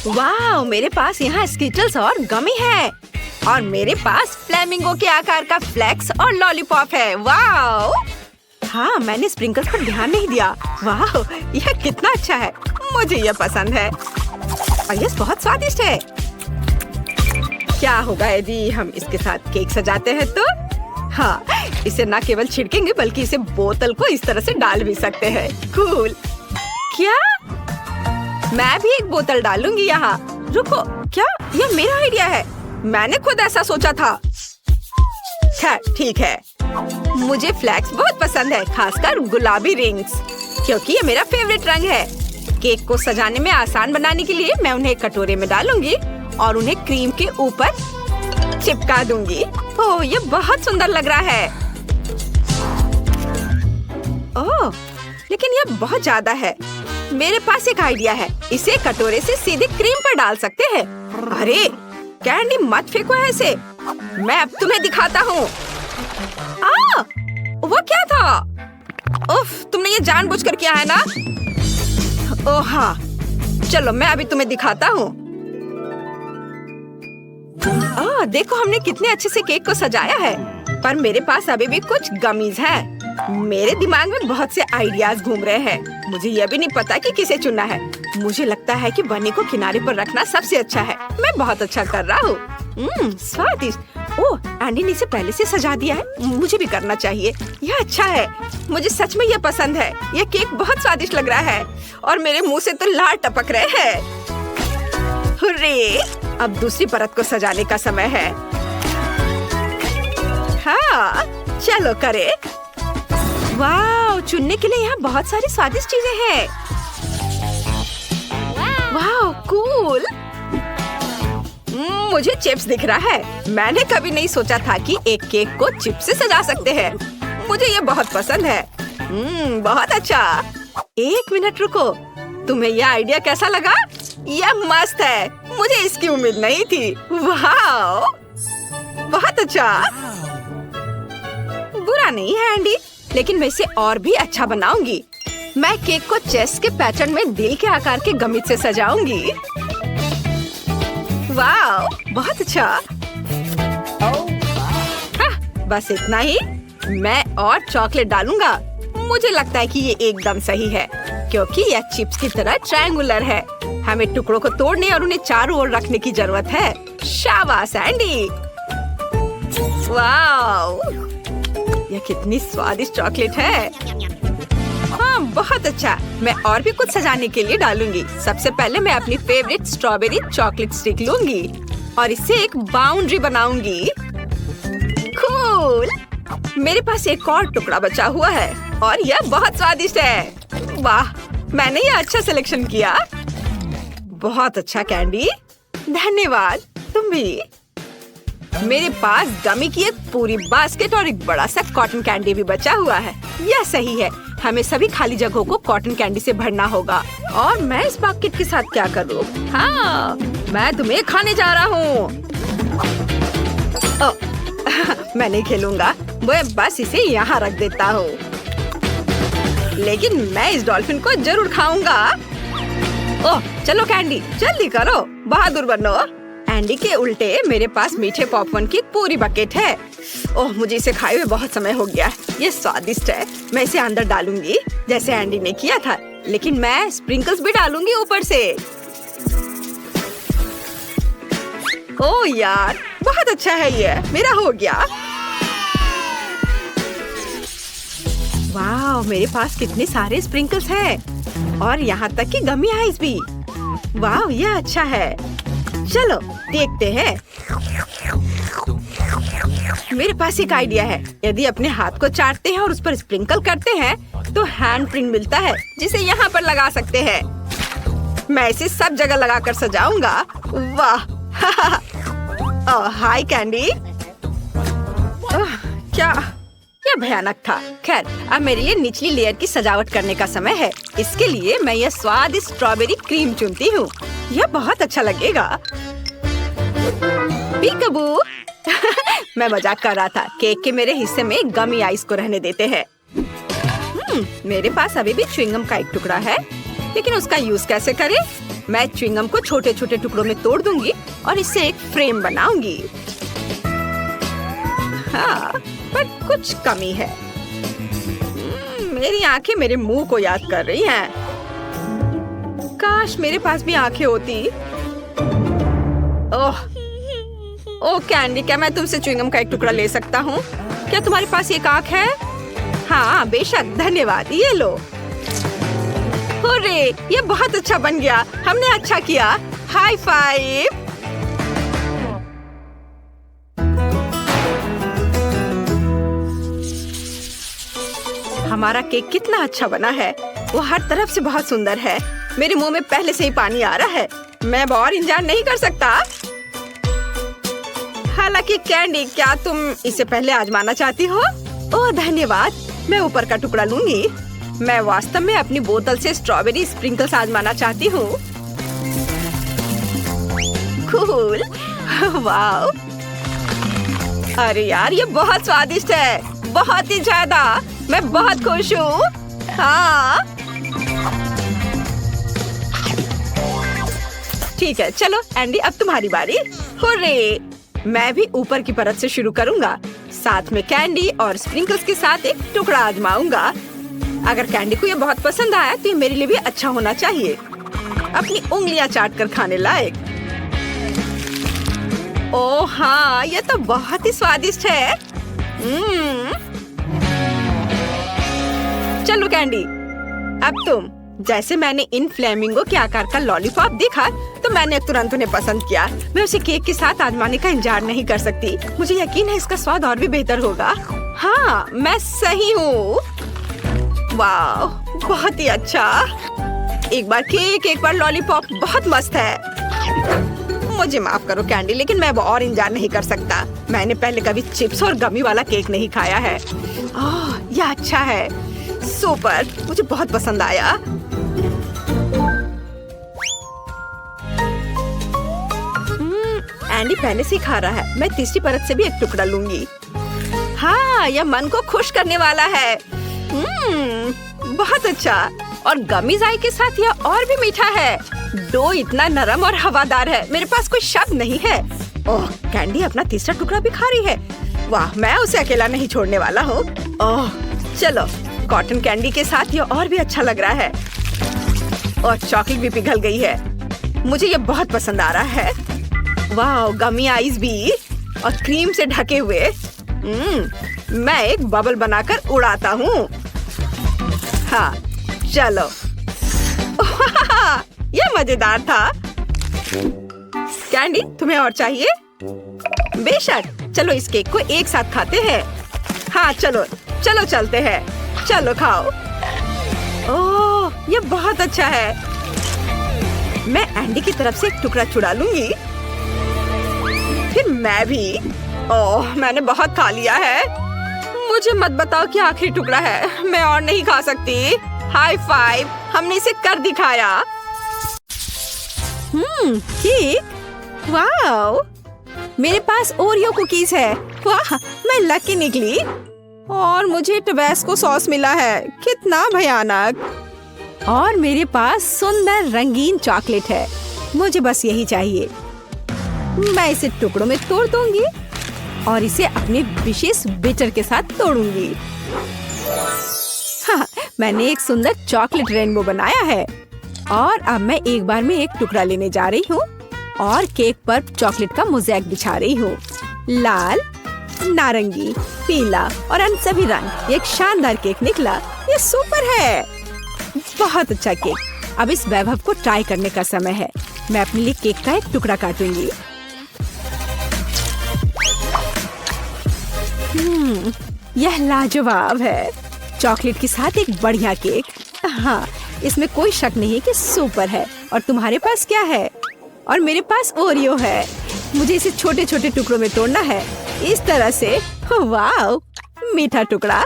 वाह, मेरे पास यहाँ स्किटल्स और गमी है और मेरे पास फ्लेमिंगो के आकार का फ्लेक्स और लॉलीपॉप है। वाह! हाँ, मैंने स्प्रिंकल्स पर ध्यान नहीं दिया। वाह, यह कितना अच्छा है। मुझे यह पसंद है और यह बहुत स्वादिष्ट है। क्या होगा यदि हम इसके साथ केक सजाते हैं तो? हाँ, इसे न केवल छिड़केंगे बल्कि इसे बोतल को इस तरह से डाल भी सकते हैं। कूल। क्या? मैं भी एक बोतल डालूंगी यहाँ। रुको, क्या यह मेरा आइडिया है? मैंने खुद ऐसा सोचा था। खैर ठीक है। मुझे फ्लैक्स बहुत पसंद है, खासकर गुलाबी रिंग्स, क्योंकि ये मेरा फेवरेट रंग है। केक को सजाने में आसान बनाने के लिए मैं उन्हें कटोरे में डालूंगी और उन्हें क्रीम के ऊपर चिपका दूंगी। ओह, ये बहुत सुंदर लग रहा है। ओह, लेकिन यह बहुत ज्यादा है। मेरे पास एक आइडिया है। इसे कटोरे से सीधे क्रीम पर डाल सकते हैं। अरे कैंडी, मत फेंको ऐसे। मैं अब तुम्हें दिखाता हूँ। वो क्या था? उफ, तुमने ये जानबूझकर किया है ना? ओह हाँ, चलो मैं अभी तुम्हें दिखाता हूँ। देखो, हमने कितने अच्छे से केक को सजाया है। पर मेरे पास अभी भी कुछ गमीज हैं। मेरे दिमाग में बहुत से आइडियाज घूम रहे हैं। मुझे यह भी नहीं पता कि किसे चुनना है। मुझे लगता है कि बनी को किनारे पर रखना सबसे अच्छा है। मैं बहुत अच्छा कर रहा हूँ। स्वादिष्ट। ओह, एंडी ने इसे पहले से सजा दिया है। मुझे भी करना चाहिए। यह अच्छा है। मुझे सच में यह पसंद है। यह केक बहुत स्वादिष्ट लग रहा है और मेरे मुंह से तो लार टपक रहे हैं। हुर्रे! अब दूसरी परत को सजाने का समय है। हाँ, चलो करे। वाह, चुनने के लिए यहाँ बहुत सारी स्वादिष्ट चीजें हैं। वाह, कूल। मुझे चिप्स दिख रहा है। मैंने कभी नहीं सोचा था कि एक केक को चिप्स से सजा सकते हैं। मुझे ये बहुत पसंद है। बहुत अच्छा। एक मिनट रुको, तुम्हें यह आइडिया कैसा लगा? यह मस्त है। मुझे इसकी उम्मीद नहीं थी। वाह, बहुत अच्छा। बुरा नहीं है एंडी, लेकिन मैं इसे और भी अच्छा बनाऊंगी। मैं केक को चेस के पैटर्न में दिल के आकार के गमित से सजाऊंगी। वाह, बहुत अच्छा। हाँ, बस इतना ही। मैं और चॉकलेट डालूंगा। मुझे लगता है कि ये एकदम सही है, क्योंकि यह चिप्स की तरह ट्रायंगुलर है। हमें टुकड़ों को तोड़ने और उन्हें चारों ओर रखने की जरूरत है। शाबाश एंडी। वाह, यह कितनी स्वादिष्ट चॉकलेट है। हाँ, बहुत अच्छा। मैं और भी कुछ सजाने के लिए डालूंगी। सबसे पहले मैं अपनी फेवरेट स्ट्रॉबेरी चॉकलेट स्टिक लूंगी और इससे एक बाउंड्री बनाऊंगी। कूल। मेरे पास एक और टुकड़ा बचा हुआ है और यह बहुत स्वादिष्ट है। वाह, मैंने यह अच्छा सिलेक्शन किया। बहुत अच्छा कैंडी, धन्यवाद। तुम भी। मेरे पास गमी की एक पूरी बास्केट और एक बड़ा सा कॉटन कैंडी भी बचा हुआ है। यह सही है। हमें सभी खाली जगहों को कॉटन कैंडी से भरना होगा। और मैं इस बास्केट के साथ क्या करूँ? हाँ, मैं तुम्हें खाने जा रहा हूँ। मैं नहीं खेलूंगा। मैं बस इसे यहाँ रख देता हूँ। लेकिन मैं इस डॉल्फिन को जरूर खाऊंगा। ओह, चलो कैंडी, जल्दी करो, बहादुर बनो। एंडी के उल्टे मेरे पास मीठे पॉपकॉर्न की पूरी बकेट है। ओह, मुझे इसे खाए हुए बहुत समय हो गया। ये स्वादिष्ट है। मैं इसे अंदर डालूंगी जैसे एंडी ने किया था, लेकिन मैं स्प्रिंकल्स भी डालूंगी ऊपर से। ओह यार, बहुत अच्छा है। ये मेरा हो गया। वाह, मेरे पास कितने सारे स्प्रिंकल्स हैं और यहाँ तक कि गमी आइस भी। वाह, यह अच्छा है। चलो देखते हैं। मेरे पास एक आइडिया है। यदि अपने हाथ को चाटते हैं और उस पर स्प्रिंकल करते हैं तो हैंड प्रिंट मिलता है, जिसे यहाँ पर लगा सकते हैं। मैं इसे सब जगह लगाकर सजाऊंगा। वाह। हाय कैंडी। क्या यह भयानक था। खैर, अब मेरे लिए निचली लेयर की सजावट करने का समय है। इसके लिए मैं यह स्वादिष्ट स्ट्रॉबेरी क्रीम चुनती हूँ। यह बहुत अच्छा लगेगा। पीकबू। मैं मजाक कर रहा था। केक के मेरे हिस्से में गमी आइस को रहने देते हैं। मेरे पास अभी भी च्युइंगम का एक टुकड़ा है, लेकिन उसका यूज कैसे करें? मैं च्युइंगम को छोटे छोटे टुकड़ों में तोड़ दूंगी और इससे एक फ्रेम बनाऊंगी। हाँ, पर कुछ कमी है। मेरी आंखें मेरे मुंह को याद कर रही हैं। काश मेरे पास भी आंखें होती। ओह कैंडी, क्या मैं तुमसे च्युइंगम का एक टुकड़ा ले सकता हूँ? क्या तुम्हारे पास एक आंख है? हाँ बेशक, धन्यवाद, ये लो। हुर्रे, ये बहुत अच्छा बन गया। हमने अच्छा किया। High five. हमारा केक कितना अच्छा बना है। वो हर तरफ से बहुत सुंदर है। मेरे मुंह में पहले से ही पानी आ रहा है। मैं अब और इंतजार नहीं कर सकता। हालांकि कैंडी, क्या तुम इसे पहले आजमाना चाहती हो? ओह धन्यवाद, मैं ऊपर का टुकड़ा लूंगी। मैं वास्तव में अपनी बोतल से स्ट्रॉबेरी स्प्रिंकल्स आजमाना चाहती हूँ। Cool, wow. अरे यार, ये बहुत स्वादिष्ट है, बहुत ही ज्यादा। मैं बहुत खुश हूँ। हाँ ठीक है, चलो एंडी, अब तुम्हारी बारी। हुर्रे, मैं भी ऊपर की परत से शुरू करूँगा। साथ में कैंडी और स्प्रिंकल्स के साथ एक टुकड़ा आजमाऊंगा। अगर कैंडी को ये बहुत पसंद आया तो ये मेरे लिए भी अच्छा होना चाहिए। अपनी उंगलियां चाट कर खाने लायक। ओह हाँ, ये तो बहुत ही स्वादिष्ट है। चलो कैंडी, अब तुम। जैसे मैंने इन फ्लेमिंगो के आकार का लॉलीपॉप देखा तो मैंने तुरंत उन्हें पसंद किया। मैं उसे केक के साथ आजमाने का इंतजार नहीं कर सकती। मुझे यकीन है इसका स्वाद और भी बेहतर होगा। हाँ, मैं सही हूँ। वाह, बहुत ही अच्छा। एक बार केक, एक बार लॉलीपॉप, बहुत मस्त है। मुझे माफ करो कैंडी, लेकिन मैं अब और इंतजार नहीं कर सकता। मैंने पहले कभी चिप्स और गमी वाला केक नहीं खाया है। यह अच्छा है, सुपर, मुझे बहुत पसंद आया। एंडी पहले से ही खा रहा है। मैं तीसरी परत से भी एक टुकड़ा लूंगी। हाँ, यह मन को खुश करने वाला है। बहुत अच्छा। और गमीज आई के साथ यह और भी मीठा है। डो इतना नरम और हवादार है, मेरे पास कोई शब्द नहीं है। ओह, कैंडी अपना तीसरा टुकड़ा भी खा रही है। वाह, मैं उसे अकेला नहीं छोड़ने वाला हूँ। ओह चलो, कॉटन कैंडी के साथ यह और भी अच्छा लग रहा है। और चॉकलेट भी पिघल गई है। मुझे यह बहुत पसंद आ रहा है। वाह, गमी आइस भी और क्रीम से ढके हुए। मैं एक बबल बनाकर उड़ाता हूँ। हाँ चलो। यह मजेदार था। कैंडी, तुम्हें और चाहिए? बेशक, चलो इस केक को एक साथ खाते हैं। हाँ चलो चलो चलते हैं। चलो खाओ। ओह, यह बहुत अच्छा है। मैं एंडी की तरफ से एक टुकड़ा चुरा लूंगी। फिर मैं भी। ओह, मैंने बहुत खा लिया है। मुझे मत बताओ कि आखिरी टुकड़ा है। मैं और नहीं खा सकती। हाई फाइव, हमने इसे कर दिखाया। केक, वाओ, मेरे पास ओरियो कुकीज है। वाह, मैं लकी निकली। और मुझे टबैस्को सॉस मिला है। कितना भयानक। और मेरे पास सुंदर रंगीन चॉकलेट है। मुझे बस यही चाहिए। मैं इसे टुकड़ों में तोड़ दूंगी और इसे अपने विशेष बिटर के साथ तोड़ूंगी। हाँ, मैंने एक सुंदर चॉकलेट रेनबो बनाया है। और अब मैं एक बार में एक टुकड़ा लेने जा रही हूँ और केक पर चॉकलेट का मोज़ेक बिछा रही हूँ। लाल, नारंगी, पीला और अन्य सभी रंग। एक शानदार केक निकला। ये सुपर है। बहुत अच्छा केक। अब इस वैभव को ट्राई करने का समय है। मैं अपने लिए केक का एक टुकड़ा काटूंगी। यह लाजवाब है। चॉकलेट के साथ एक बढ़िया केक। हाँ, इसमें कोई शक नहीं कि सुपर है। और तुम्हारे पास क्या है? और मेरे पास ओरियो है। मुझे इसे छोटे छोटे टुकड़ों में तोड़ना है, इस तरह से। वाह, मीठा टुकड़ा।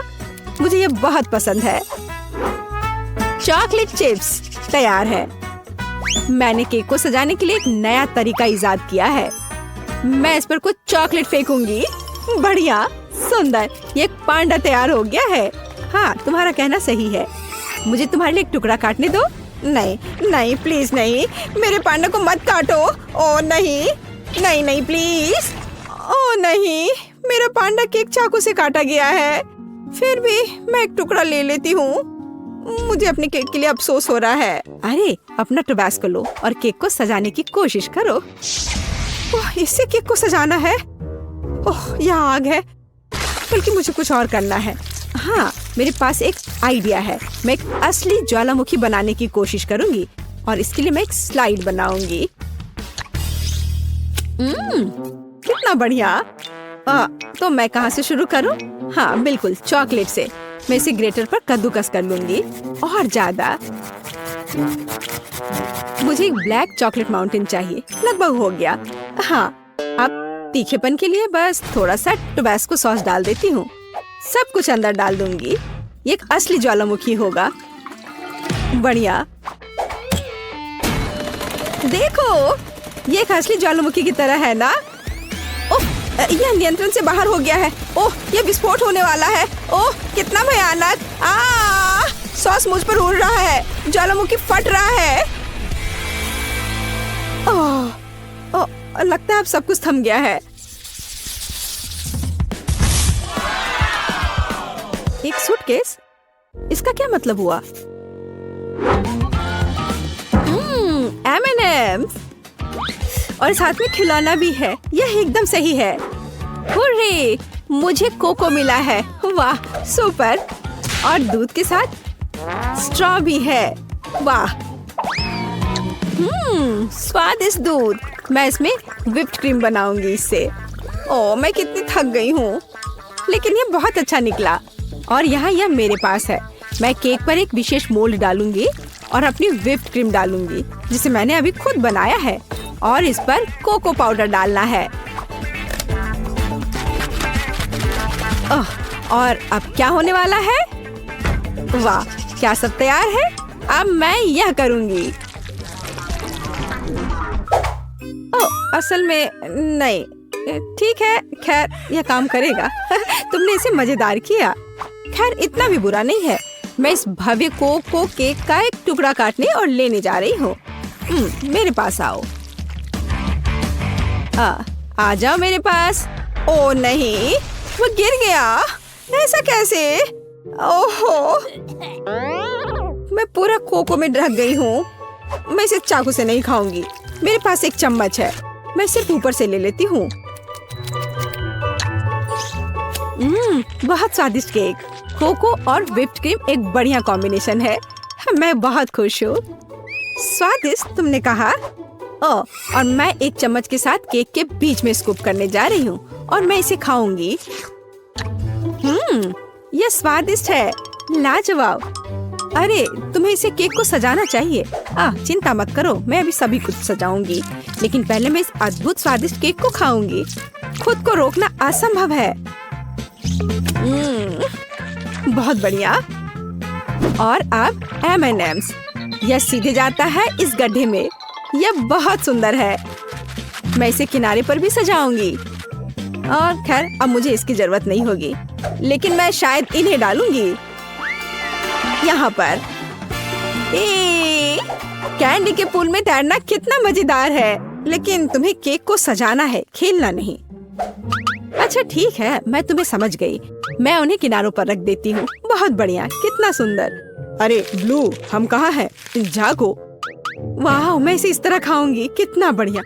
मुझे ये बहुत पसंद है। चॉकलेट चिप्स तैयार है। मैंने केक को सजाने के लिए एक नया तरीका इजाद किया है। मैं इस पर कुछ चॉकलेट फेंकूंगी। बढ़िया, सुंदर। ये एक पांडा तैयार हो गया है। हाँ, तुम्हारा कहना सही है। मुझे तुम्हारे लिए एक टुकड़ा काटने दो। नहीं नहीं प्लीज नहीं, मेरे पांडा को मत काटो। ओ नहीं नहीं नहीं प्लीज। ओ नहीं, मेरा पांडा केक चाकू से काटा गया है। फिर भी मैं एक टुकड़ा ले लेती हूँ। मुझे अपने केक के लिए अफसोस हो रहा है। अरे अपना टबास्को लो और केक को सजाने की कोशिश करो। ओह, इससे केक को सजाना है। ओह, यहाँ आग है। बल्कि मुझे कुछ और करना है। हाँ, मेरे पास एक आइडिया है। मैं एक असली ज्वालामुखी बनाने की कोशिश करूंगी और इसके लिए मैं एक स्लाइड बनाऊंगी। कितना बढ़िया। तो मैं कहाँ से शुरू करूं? हाँ बिल्कुल, चॉकलेट से। मैं इसे ग्रेटर पर कद्दूकस कर लूंगी और ज्यादा। मुझे एक ब्लैक चॉकलेट माउंटेन चाहिए। लगभग हो गया। हाँ, अब तीखेपन के लिए बस थोड़ा सा टबास्को सॉस डाल देती हूँ। सब कुछ अंदर डाल दूंगी। ये एक असली ज्वालामुखी होगा। बढ़िया। देखो, ये एक असली ज्वालामुखी की तरह है ना? ओह, यह नियंत्रण से बाहर हो गया है। ओह, ये विस्फोट होने वाला है। ओह, कितना भयानक। सॉस मुझ पर उड़ रहा है। ज्वालामुखी फट रहा है। ओह, लगता है अब सब कुछ थम गया है। एक सूटकेस? इसका क्या मतलब हुआ? M&M's और साथ में खिलौना भी है। यह एकदम सही है। हुर्रे, मुझे कोको मिला है। वाह, सुपर। और दूध के साथ स्ट्रॉ भी है। वाह, स्वादिष्ट दूध। मैं इसमें व्हिप्ड क्रीम बनाऊंगी इससे। ओह, मैं कितनी थक गई हूँ, लेकिन ये बहुत अच्छा निकला। और यहाँ यह मेरे पास है। मैं केक पर एक विशेष मोल्ड डालूंगी और अपनी व्हिप्ड क्रीम डालूंगी, जिसे मैंने अभी खुद बनाया है। और इस पर कोको पाउडर डालना है। और अब क्या होने वाला है? वाह, क्या सब तैयार है? अब मैं यह करूंगी। असल में नहीं, ठीक है, खैर यह काम करेगा। तुमने इसे मजेदार किया। खैर इतना भी बुरा नहीं है। मैं इस भव्य कोको केक का एक टुकड़ा काटने और लेने जा रही हूँ। मेरे पास आओ। आ जाओ मेरे पास। ओ नहीं, वो गिर गया। ऐसा कैसे? ओहो, मैं पूरा कोको में ढक गई हूँ। मैं इसे चाकू से नहीं खाऊंगी। मेरे पास एक चम्मच है। मैं सिर्फ ऊपर से ले लेती हूँ। बहुत स्वादिष्ट केक। कोको और व्हिप्ड क्रीम एक बढ़िया कॉम्बिनेशन है। मैं बहुत खुश हूँ। स्वादिष्ट तुमने कहा? और मैं एक चम्मच के साथ केक के बीच में स्कूप करने जा रही हूँ और मैं इसे खाऊंगी। यह स्वादिष्ट है। लाजवाब। अरे, तुम्हें इसे केक को सजाना चाहिए। चिंता मत करो, मैं अभी सभी कुछ सजाऊंगी। लेकिन पहले मैं इस अद्भुत स्वादिष्ट केक को खाऊंगी। खुद को रोकना असंभव है। बहुत बढ़िया। और अब M&M's। यह सीधे जाता है इस गड्ढे में। यह बहुत सुंदर है। मैं इसे किनारे पर भी सजाऊंगी। और खैर अब मुझे इसकी जरूरत नहीं होगी, लेकिन मैं शायद इन्हें डालूंगी यहाँ पर। कैंडी के पूल में तैरना कितना मजेदार है। लेकिन तुम्हें केक को सजाना है, खेलना नहीं। अच्छा ठीक है, मैं तुम्हें समझ गई। मैं उन्हें किनारों पर रख देती हूँ। बहुत बढ़िया, कितना सुंदर। अरे ब्लू, हम कहाँ हैं? जागो। वाह, मैं इसे इस तरह खाऊंगी। कितना बढ़िया।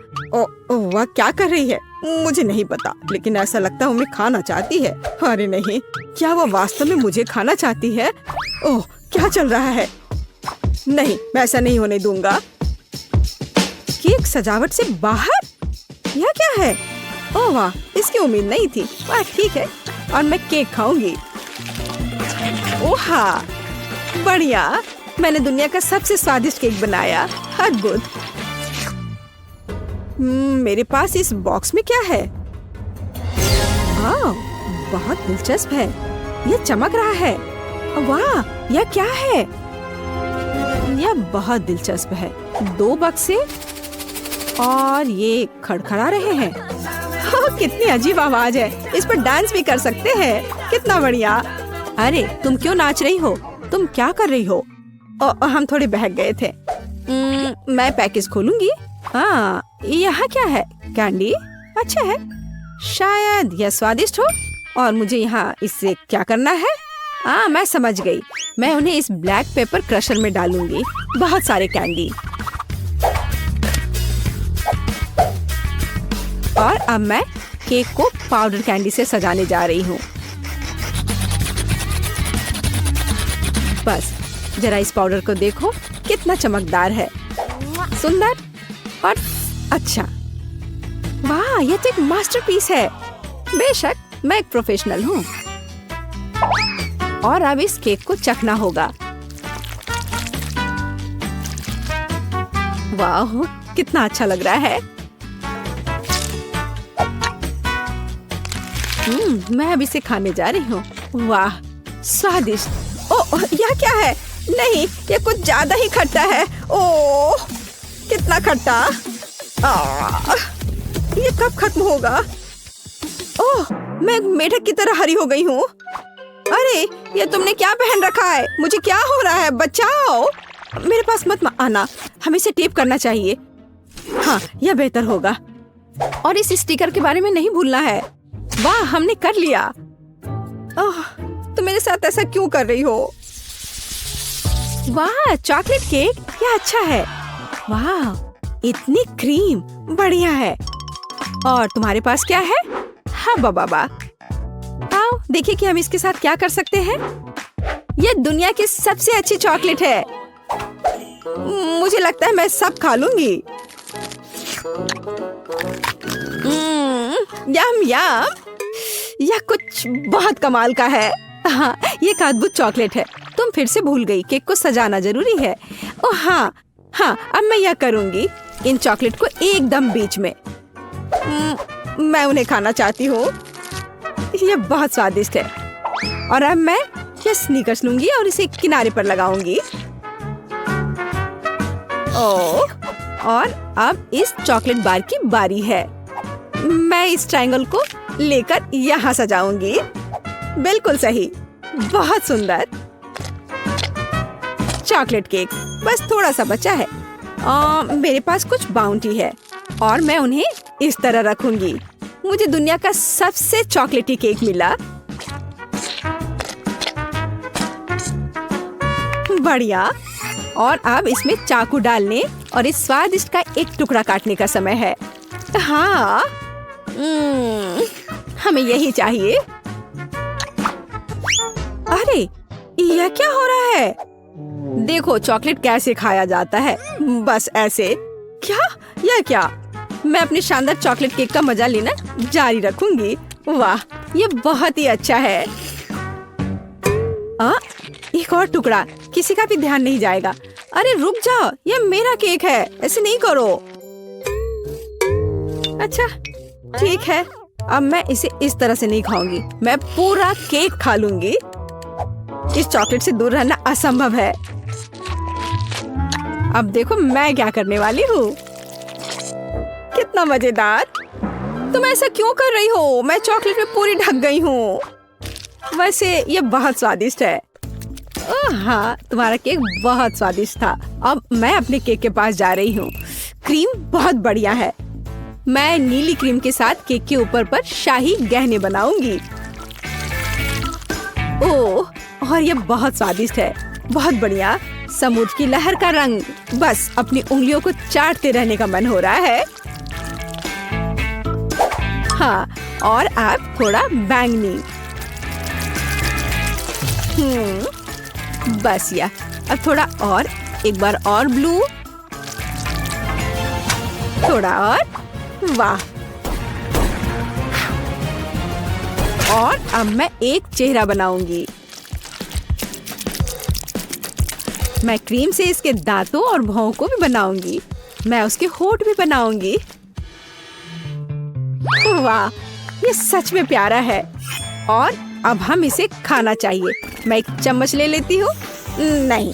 वह क्या कर रही है? मुझे नहीं पता, लेकिन ऐसा लगता है उन्हें खाना चाहती है। अरे नहीं, क्या वह वास्तव में मुझे खाना चाहती है? ओह, क्या चल रहा है? नहीं, मैं ऐसा नहीं होने दूंगा। केक सजावट से बाहर? यह क्या है? ओह वाह, इसकी उम्मीद नहीं थी। वाह, ठीक है, और मैं केक खाऊंगी। ओहा, बढ़िया। मैंने दुनिया का सबसे स्वादिष्ट केक बनाया। अद्भुत। मेरे पास इस बॉक्स में क्या है? बहुत दिलचस्प है। यह चमक रहा है। वाह, यह क्या है? यह बहुत दिलचस्प है। 2 बक्से और ये खड़खड़ा रहे हैं। कितनी अजीब आवाज है। इस पर डांस भी कर सकते हैं। कितना बढ़िया। अरे तुम क्यों नाच रही हो? तुम क्या कर रही हो? हम थोड़े बहक गए थे। मैं पैकेज खोलूंगी। हाँ, यहाँ क्या है? कैंडी अच्छा है, शायद यह स्वादिष्ट हो। और मुझे यहाँ इससे क्या करना है? मैं समझ गई। मैं उन्हें इस ब्लैक पेपर क्रशर में डालूंगी। बहुत सारे कैंडी। और अब मैं केक को पाउडर कैंडी से सजाने जा रही हूँ। बस जरा इस पाउडर को देखो, कितना चमकदार है, सुंदर और अच्छा। वाह, यह तो एक मास्टरपीस है। बेशक मैं एक प्रोफेशनल हूँ। और अब इस केक को चखना होगा। वाह, कितना अच्छा लग रहा है। मैं अब इसे खाने जा रही हूँ। वाह, स्वादिष्ट। ओह, यह क्या है? नहीं, ये कुछ ज्यादा ही खट्टा है। ओह, कितना खट्टा। ये कब खत्म होगा? ओह, मैं मेढक की तरह हरी हो गई हूँ। अरे, ये तुमने क्या पहन रखा है? मुझे क्या हो रहा है? बचाओ! मेरे पास मत आना। हमें इसे टेप करना चाहिए। हाँ, यह बेहतर होगा। और इस स्टिकर के बारे में नहीं भूलना है। वाह, हमने कर लिया। ओह, तुम मेरे साथ ऐसा क्यों कर रही हो? वाह, चॉकलेट केक, यह अच्छा है। वाह, इतनी क्रीम, बढ़िया है। और तुम्हारे पास क्या है? हाँ बाबा, आओ देखिए कि हम इसके साथ क्या कर सकते हैं। यह दुनिया की सबसे अच्छी चॉकलेट है। मुझे लगता है मैं सब खा लूंगी। यम यम, यह कुछ बहुत कमाल का है। हाँ, ये एक अद्भुत चॉकलेट है। तुम फिर से भूल गई, केक को सजाना जरूरी है। ओह हाँ, अब मैं यह करूंगी, इन चॉकलेट को एकदम बीच में। मैं उन्हें खाना चाहती हूँ। यह बहुत स्वादिष्ट है। और अब मैं यह स्नीकर्स लूंगी और इसे किनारे पर लगाऊंगी। ओह, और अब इस चॉकलेट बार की बारी है। मैं इस ट्रायंगल को लेकर यहाँ सजाऊंगी। बिल्कुल सही, बहुत सुंदर चॉकलेट केक। बस थोड़ा सा बचा है। मेरे पास कुछ बाउंटी है और मैं उन्हें इस तरह रखूंगी। मुझे दुनिया का सबसे चॉकलेटी केक मिला। बढ़िया। और अब इसमें चाकू डालने और इस स्वादिष्ट का एक टुकड़ा काटने का समय है। हाँ, हमें यही चाहिए। अरे, यह क्या हो रहा है? देखो चॉकलेट कैसे खाया जाता है, बस ऐसे। क्या? यह क्या? मैं अपने शानदार चॉकलेट केक का मजा लेना जारी रखूंगी। वाह, ये बहुत ही अच्छा है। एक और टुकड़ा, किसी का भी ध्यान नहीं जाएगा। अरे रुक जाओ, ये मेरा केक है, ऐसे नहीं करो। अच्छा ठीक है, अब मैं इसे इस तरह से नहीं खाऊंगी। मैं पूरा केक खा लूंगी। इस चॉकलेट से दूर रहना असंभव है। अब देखो मैं क्या करने वाली हूँ। कितना मजेदार। तुम ऐसा क्यों कर रही हो? मैं चॉकलेट में पूरी ढक गई हूँ। वैसे ये बहुत स्वादिष्ट है। हाँ, तुम्हारा केक बहुत स्वादिष्ट था। अब मैं अपने केक के पास जा रही हूँ। क्रीम बहुत बढ़िया है। मैं नीली क्रीम के साथ केक के ऊपर पर शाही गहने बनाऊंगी। ओह, और ये बहुत स्वादिष्ट है। बहुत बढ़िया। समुद्र की लहर का रंग। बस अपनी उंगलियों को चाटते रहने का मन हो रहा है। हाँ, और अब थोड़ा बैंगनी। बस या अब थोड़ा और, एक बार और ब्लू, थोड़ा और। वाह। और अब मैं एक चेहरा बनाऊंगी। मैं क्रीम से इसके दांतों और भौं को भी बनाऊंगी। मैं उसके होंठ भी बनाऊंगी। वाह, ये सच में प्यारा है। और अब हम इसे खाना चाहिए। मैं एक चम्मच ले लेती हूँ। नहीं,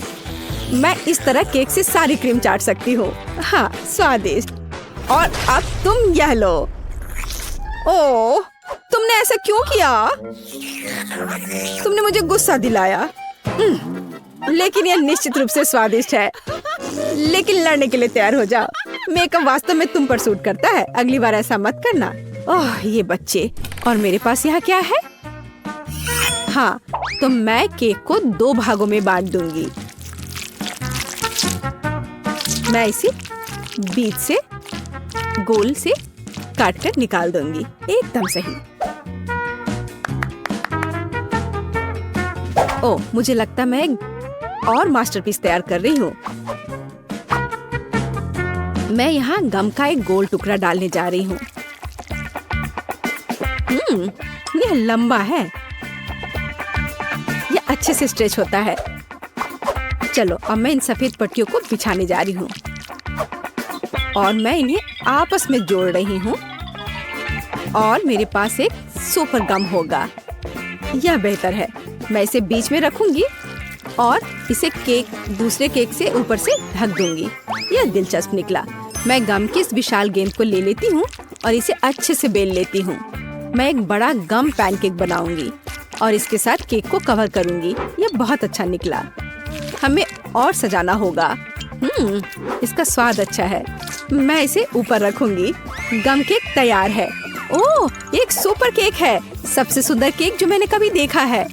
मैं इस तरह केक से सारी क्रीम चाट सकती हूँ। हाँ, स्वादिष्ट। और अब तुम यह लो। ओह, तुमने ऐसा क्यों किया? तुमने मुझे गुस्सा दिलाया। लेकिन यह निश्चित रूप से स्वादिष्ट है। लेकिन लड़ने के लिए तैयार हो जाओ। मेकअप वास्तव में तुम पर सूट करता है। अगली बार ऐसा मत करना। ओह ये बच्चे। और मेरे पास यहाँ क्या है? हाँ, तो मैं केक को 2 भागों में बांट दूंगी। मैं इसे बीच से गोल से काट कर निकाल दूंगी। एकदम सही। ओह, मुझे लगता मैं एक और मास्टरपीस तैयार कर रही हूँ। मैं यहाँ गम का एक गोल टुकड़ा डालने जा रही हूँ। यह लंबा है। यह अच्छे से स्ट्रेच होता है। चलो अब मैं इन सफेद पट्टियों को बिछाने जा रही हूँ और मैं इन्हें आपस में जोड़ रही हूँ। और मेरे पास एक सुपर गम होगा। यह बेहतर है। मैं इसे बीच में रखूंगी और इसे केक दूसरे केक से ऊपर से ढक दूंगी। यह दिलचस्प निकला। मैं गम की इस विशाल गेंद को ले लेती हूँ और इसे अच्छे से बेल लेती हूँ। मैं एक बड़ा गम पैनकेक बनाऊंगी और इसके साथ केक को कवर करूंगी। यह बहुत अच्छा निकला। हमें और सजाना होगा। इसका स्वाद अच्छा है। मैं इसे ऊपर रखूंगी। गम केक तैयार है। ओह, एक सुपर केक है। सबसे सुंदर केक जो मैंने कभी देखा है।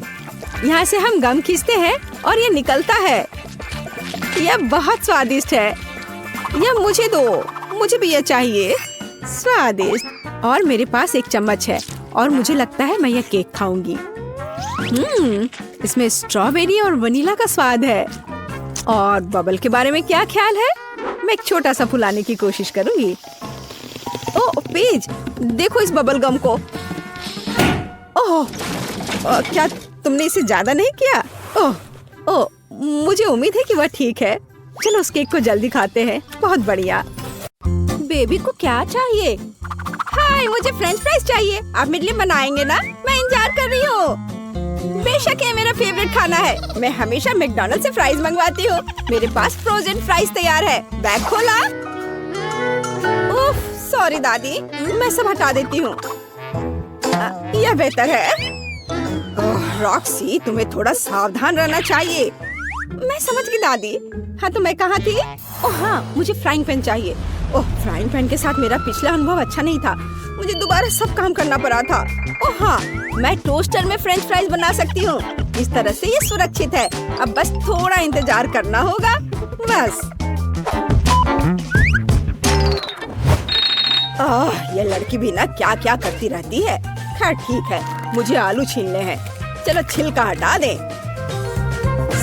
यहाँ से हम गम खींचते हैं और ये निकलता है। यह बहुत स्वादिष्ट है। यह मुझे दो। मुझे भी यह चाहिए। स्वादिष्ट। और मेरे पास एक चम्मच है और मुझे लगता है मैं यह केक खाऊंगी। इसमें स्ट्रॉबेरी और वनीला का स्वाद है। और बबल के बारे में क्या ख्याल है? मैं एक छोटा सा फुलाने की कोशिश करूंगी। ओह पेज, देखो इस बबल गम को। ओह, क्या तुमने इसे ज्यादा नहीं किया? ओह, मुझे उम्मीद है कि वह ठीक है। चलो उस केक को जल्दी खाते हैं। बहुत बढ़िया। बेबी को क्या चाहिए? हाय, मुझे फ्रेंच फ्राइज चाहिए। आप मेरे लिए बनाएंगे ना? मैं इंतजार कर रही हूँ। बेशक ये मेरा फेवरेट खाना है। मैं हमेशा मैकडॉनल्ड से फ्राइज मंगवाती हूँ। मेरे पास फ्रोजन फ्राइज तैयार है। बैग खोला। उफ, सॉरी दादी, मैं सब हटा देती हूँ। यह बेहतर है। रॉक्सी, तुम्हें थोड़ा सावधान रहना चाहिए। मैं समझ गई दादी। हाँ, तो मैं कहाँ थी? ओह हाँ, मुझे फ्राइंग पैन चाहिए। ओह, फ्राइंग पैन के साथ मेरा पिछला अनुभव अच्छा नहीं था। मुझे दोबारा सब काम करना पड़ा था। ओह हाँ, मैं टोस्टर में फ्रेंच फ्राइज बना सकती हूँ। इस तरह से ये सुरक्षित है। अब बस थोड़ा इंतजार करना होगा। बस। ये लड़की भी ना क्या क्या करती रहती है। खैर ठीक है, मुझे आलू छीलने हैं। चलो छिलका हटा दें।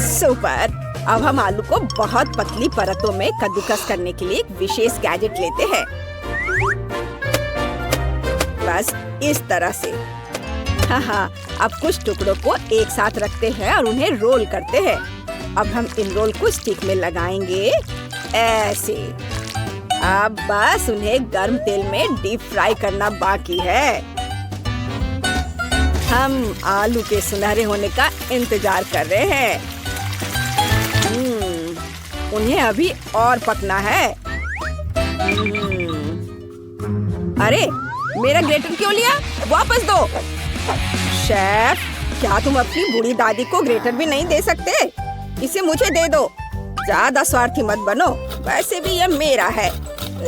सुपर। अब हम आलू को बहुत पतली परतों में कद्दूकस करने के लिए एक विशेष गैजेट लेते हैं। बस इस तरह से। हाँ, अब कुछ टुकड़ों को एक साथ रखते हैं और उन्हें रोल करते हैं। अब हम इन रोल को स्टिक में लगाएंगे ऐसे। अब बस उन्हें गर्म तेल में डीप फ्राई करना बाकी है। हम आलू के सुनहरे होने का इंतजार कर रहे हैं। उन्हें अभी और पकना है। अरे, मेरा ग्रेटर क्यों लिया? वापस दो। शेफ, क्या तुम अपनी बूढ़ी दादी को ग्रेटर भी नहीं दे सकते? इसे मुझे दे दो। ज्यादा स्वार्थी मत बनो। वैसे भी यह मेरा है।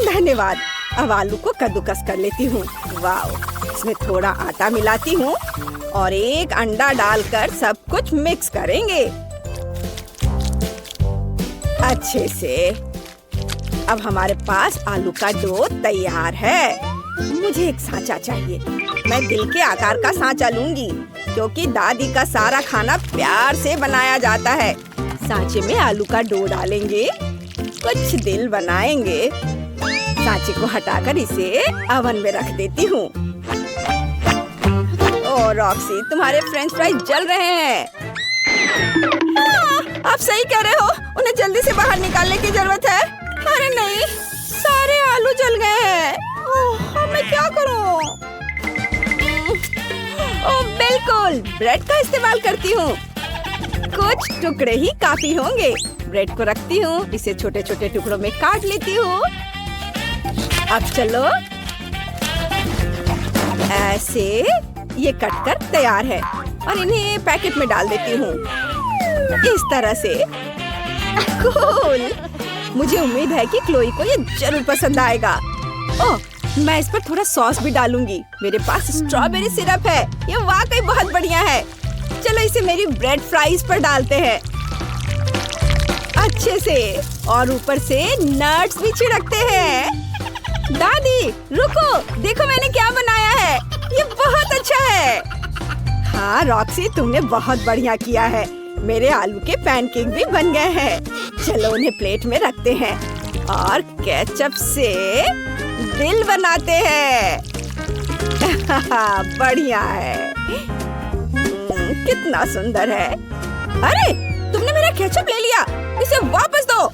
धन्यवाद। अब आलू को कद्दूकस कर लेती हूँ। वाह, इसमें थोड़ा आटा मिलाती हूँ और एक अंडा डालकर सब कुछ मिक्स करेंगे अच्छे से। अब हमारे पास आलू का डो तैयार है। मुझे एक सांचा चाहिए। मैं दिल के आकार का सांचा लूंगी क्योंकि दादी का सारा खाना प्यार से बनाया जाता है। सांचे में आलू का डो डालेंगे, कुछ दिल बनाएंगे। सांचे को हटाकर इसे ओवन में रख देती हूँ। ओह रॉक्सी, तुम्हारे फ्रेंच फ्राइज जल रहे हैं। आप सही कह रहे हो। उन्हें जल्दी से बाहर निकालने की जरूरत है। अरे नहीं, सारे आलू जल गए हैं। मैं क्या करूं? ओह बिल्कुल, ब्रेड का इस्तेमाल करती हूँ। कुछ टुकड़े ही काफी होंगे। ब्रेड को रखती हूँ, इसे छोटे छोटे टुकड़ों में काट लेती हूँ। अब चलो ऐसे ये कटकर तैयार है और इन्हें पैकेट में डाल देती हूँ। इस तरह से। कूल। मुझे उम्मीद है कि क्लोई को ये जरूर पसंद आएगा। ओह, मैं इस पर थोड़ा सॉस भी डालूंगी। मेरे पास स्ट्रॉबेरी सिरप है। ये वाकई बहुत बढ़िया है। चलो इसे मेरी ब्रेड फ्राइज पर डालते हैं अच्छे से, और ऊपर से नट्स भी छिड़कते हैं। दादी रुको, देखो मैंने क्या बनाया है। ये बहुत अच्छा है। हाँ रॉक्सी, तुमने बहुत बढ़िया किया है। मेरे आलू के पैनकेक भी बन गए हैं। चलो उन्हें प्लेट में रखते हैं और केचप से दिल बनाते हैं। बढ़िया है। कितना सुंदर है। अरे तुमने मेरा केचप ले लिया, इसे वापस दो।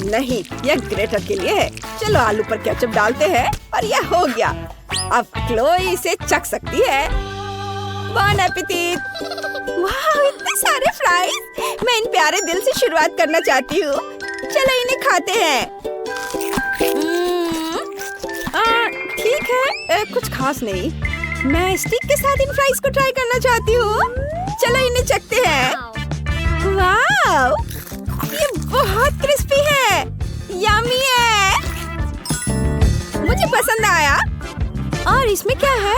नहीं, यह ग्रेटर के लिए है। चलो आलू पर केचप डालते हैं और यह हो गया। अब क्लोई इसे चख सकती है। बॉन एपेटिट। वाह, इतने सारे फ्राइज। मैं इन प्यारे दिल से शुरुआत करना चाहती हूँ। चलो इन्हें खाते हैं। ठीक है, कुछ खास नहीं। मैं स्टिक के साथ इन फ्राइज को ट्राई करना चाहती हूँ। चलो इन्हें चखते हैं। वाह, ये बहुत क्रिस्पी है। यम्मी है। मुझे पसंद आया। और इसमें क्या है?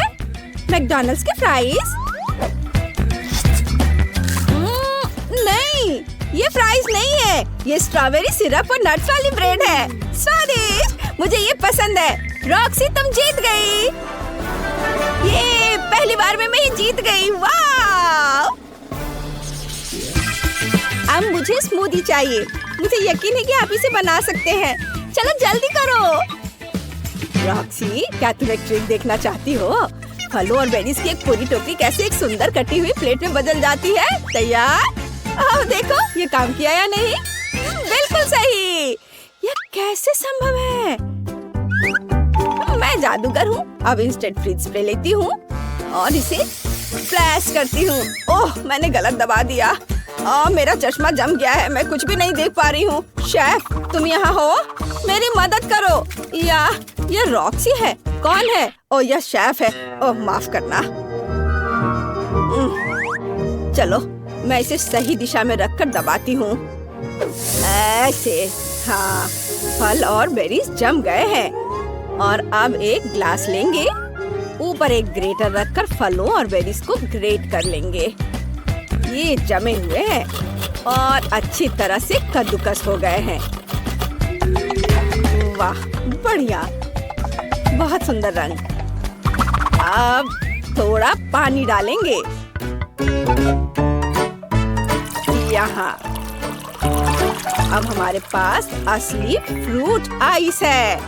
मैकडॉनल्ड्स के फ्राइज? नहीं, ये फ्राइज नहीं है। ये स्ट्रॉबेरी सिरप और नट्स वाली ब्रेड है। स्वादिष्ट, मुझे ये पसंद है। रॉक्सी, तुम जीत गई। ये पहली बार में मैं ही जीत गई। वाह! अब मुझे स्मूदी चाहिए। मुझे यकीन है कि आप इसे बना सकते हैं। चलो जल्दी करो। रॉक्सी, क्या तुम एक ट्रिक देखना चाहती हो? फलों और बेरीज की एक पूरी टोकरी कैसे एक सुंदर कटी हुई प्लेट में बदल जाती है। तैयार? आओ देखो, ये काम किया या नहीं? बिल्कुल सही। यह कैसे संभव है? मैं जादूगर हूँ। अब इंस्टेंट फ्रीज स्प्रे लेती हूँ और इसे फ्लैश करती हूँ। ओह, मैंने गलत दबा दिया। मेरा चश्मा जम गया है। मैं कुछ भी नहीं देख पा रही हूँ। शेफ, तुम यहाँ हो? मेरी मदद करो। यह रॉक्सी है। कौन है? ओह, यह शेफ है। ओह, माफ करना। चलो, मैं इसे सही दिशा में रखकर दबाती हूँ। ऐसे। हाँ, फल और बेरीज जम गए हैं। और अब एक ग्लास लेंगे। ऊपर एक ग्रेटर रखकर फलों और बेरीज को ग्रेट कर लेंगे। ये जमे हुए हैं और अच्छी तरह से कद्दूकस हो गए हैं। वाह, बढ़िया, बहुत सुंदर रंग। अब थोड़ा पानी डालेंगे यहाँ। अब हमारे पास असली फ्रूट आइस है।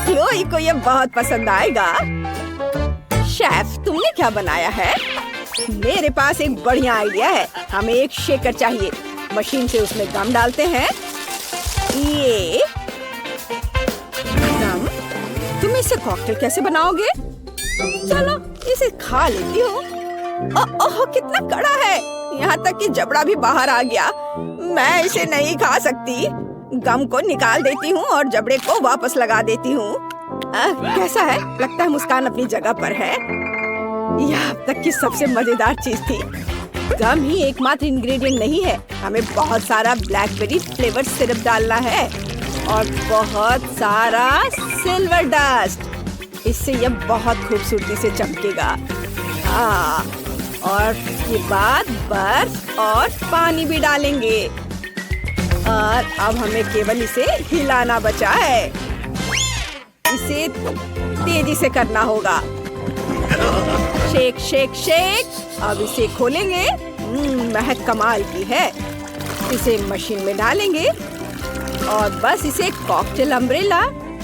क्लोई को ये बहुत पसंद आएगा। शेफ, तुमने क्या बनाया है? मेरे पास एक बढ़िया आइडिया है। हमें एक शेकर चाहिए। मशीन से उसमें गम डालते हैं। ये गम। तुम इससे कॉकटेल कैसे बनाओगे? चलो इसे खा लेती हूँ। ओह, कितना कड़ा है। यहाँ तक कि जबड़ा भी बाहर आ गया। मैं इसे नहीं खा सकती। गम को निकाल देती हूँ और जबड़े को वापस लगा देती हूँ। कैसा है? लगता है मुस्कान अपनी जगह पर है। यह अब तक की सबसे मजेदार चीज थी। गम ही एकमात्र इंग्रेडिएंट नहीं है। हमें बहुत सारा ब्लैकबेरी फ्लेवर सिरप डालना है और बहुत सारा सिल्वर डस्ट। इससे यह बहुत खूबसूरती से चमकेगा। हाँ, और के बाद बर्फ और पानी भी डालेंगे। और अब हमें केवल इसे हिलाना बचा है। इसे तेजी से करना होगा। Shake shake shake. अब इसे खोलेंगे। महक कमाल की है। इसे मशीन में डालेंगे और बस इसे कॉकटेल अम्ब्रेला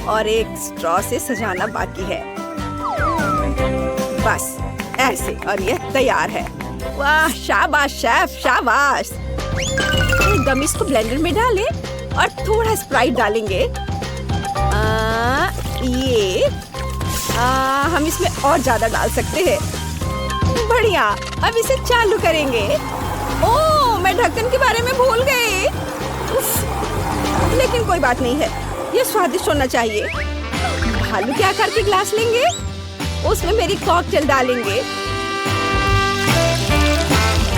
और एक स्ट्रॉ से सजाना बाकी है। बस ऐसे, और यह तैयार है। वाह, शाबाश शेफ, शाबाश। गम इसको ब्लेंडर में डालें और थोड़ा स्प्राइट डालेंगे। हम इसमें और ज्यादा डाल सकते हैं। बढ़िया। अब इसे चालू करेंगे। ओह, मैं ढक्कन के बारे में भूल गई। लेकिन कोई बात नहीं है, ये स्वादिष्ट होना चाहिए। भालू के आकार के ग्लास लेंगे, उसमें मेरी कॉकटेल डालेंगे।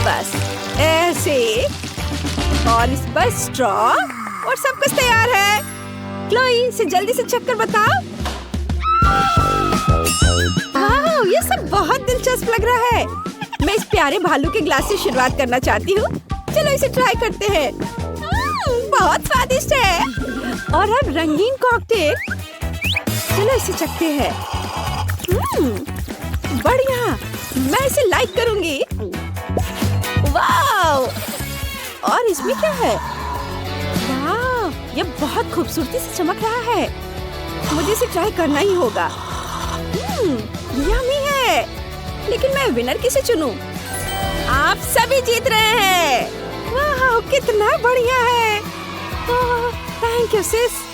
बस ऐसे। और इस पर स्ट्रॉ और सब कुछ तैयार है। क्लोई, इसे जल्दी से चेक कर बताओ। वाह, ये सब बहुत दिलचस्प लग रहा है। मैं इस प्यारे भालू के ग्लास से शुरुआत करना चाहती हूँ। चलो इसे ट्राई करते हैं। बहुत स्वादिष्ट है। और अब रंगीन कॉकटेल। चलो इसे चखते हैं। बढ़िया, मैं इसे लाइक करूंगी। वाह, और इसमें क्या है? वाह, ये बहुत खूबसूरती से चमक रहा है। मुझे इसे ट्राई करना ही होगा। यम्मी है, लेकिन मैं विनर किसे चुनूं? आप सभी जीत रहे हैं। वाह, कितना बढ़िया है। Thank you sis.